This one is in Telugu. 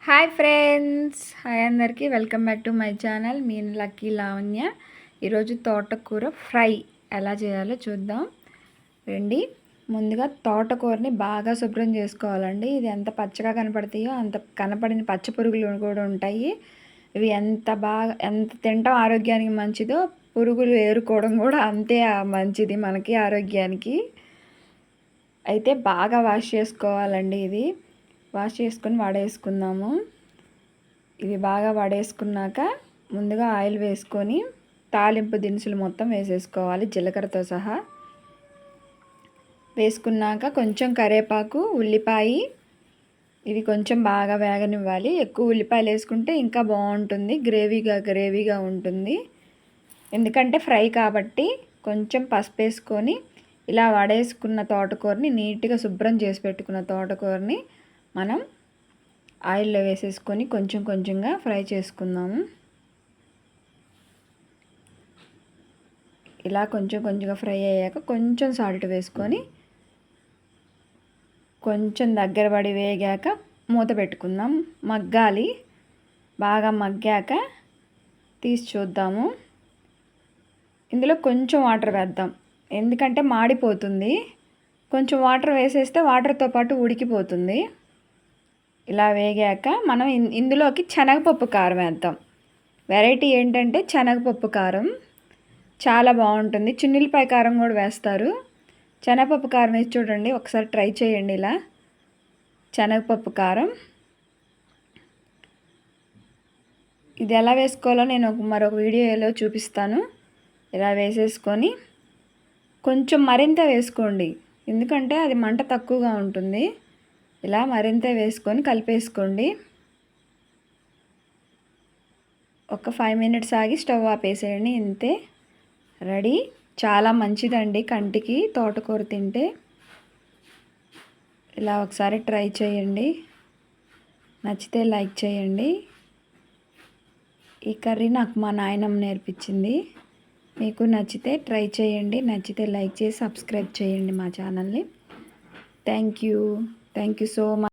హాయ్ ఫ్రెండ్స్, హాయ్ అందరికీ. Welcome back to my channel. Me lucky Lavanya. ఈరోజు తోటకూర ఫ్రై ఎలా చేయాలో చూద్దాం రండి. ముందుగా తోటకూరని బాగా శుభ్రం చేసుకోవాలండి. ఇది ఎంత పచ్చగా కనపడతాయో అంత కనపడిన పచ్చ పురుగులు కూడా ఉంటాయి. ఇవి ఎంత తింటాం ఆరోగ్యానికి మంచిదో, పురుగులు ఏరుకోవడం కూడా అంతే మంచిది మనకి ఆరోగ్యానికి. అయితే బాగా వాష్ చేసుకోవాలండి. ఇది వాష్ చేసుకొని వడేసుకుందాము. ఇవి బాగా వడేసుకున్నాక ముందుగా ఆయిల్ వేసుకొని తాలింపు దినుసులు మొత్తం వేసేసుకోవాలి, జీలకర్రతో సహా. వేసుకున్నాక కొంచెం కరివేపాకు, ఉల్లిపాయ ఇవి కొంచెం బాగా వేగనివ్వాలి. ఎక్కువ ఉల్లిపాయలు వేసుకుంటే ఇంకా బాగుంటుంది, గ్రేవీగా ఉంటుంది. ఎందుకంటే ఫ్రై కాబట్టి. కొంచెం పసుపు వేసుకొని ఇలా వడేసుకున్న తోటకూరని, నీట్గా శుభ్రం చేసి పెట్టుకున్న తోటకూరని మనం ఆయిల్లో వేసేసుకొని కొంచెంగా ఫ్రై చేసుకుందాము. ఇలా కొంచెంగా ఫ్రై అయ్యాక కొంచెం సాల్ట్ వేసుకొని కొంచెం దగ్గర పడి వేగాక మూత పెట్టుకుందాం. మగ్గాలి. బాగా మగ్గాక తీసి చూద్దాము. ఇందులో కొంచెం వాటర్ వేద్దాం, ఎందుకంటే మాడిపోతుంది. కొంచెం వాటర్ వేసేస్తే వాటర్తో పాటు ఉడికిపోతుంది. ఇలా వేగాక మనం ఇందులోకి శనగపప్పు కారం వేద్దాం. వెరైటీ ఏంటంటే శనగపప్పు కారం చాలా బాగుంటుంది. చిన్నులపాయ కారం కూడా వేస్తారు. శనగపప్పు కారం వేసి చూడండి, ఒకసారి ట్రై చేయండి. ఇలా శనగపప్పు కారం ఇది ఎలా వేసుకోవాలో నేను మరొక వీడియోలో చూపిస్తాను. ఇలా వేసేసుకొని కొంచెం మరింత వేసుకోండి, ఎందుకంటే అది మంట తక్కువగా ఉంటుంది. ఇలా మరింత వేసుకొని కలిపేసుకోండి. ఒక 5 మినిట్స్ ఆగి స్టవ్ ఆపేసేయండి. ఇంతే, రెడీ. చాలా మంచిదండి కంటికి తోటకూర తింటే. ఇలా ఒకసారి ట్రై చేయండి. నచ్చితే లైక్ చేయండి. ఈ కర్రీ నాకు మా నాయనమ్మ నేర్పించింది. మీకు నచ్చితే ట్రై చేయండి. నచ్చితే లైక్ చేసి సబ్స్క్రైబ్ చేయండి మా ఛానల్ని. Thank you so much.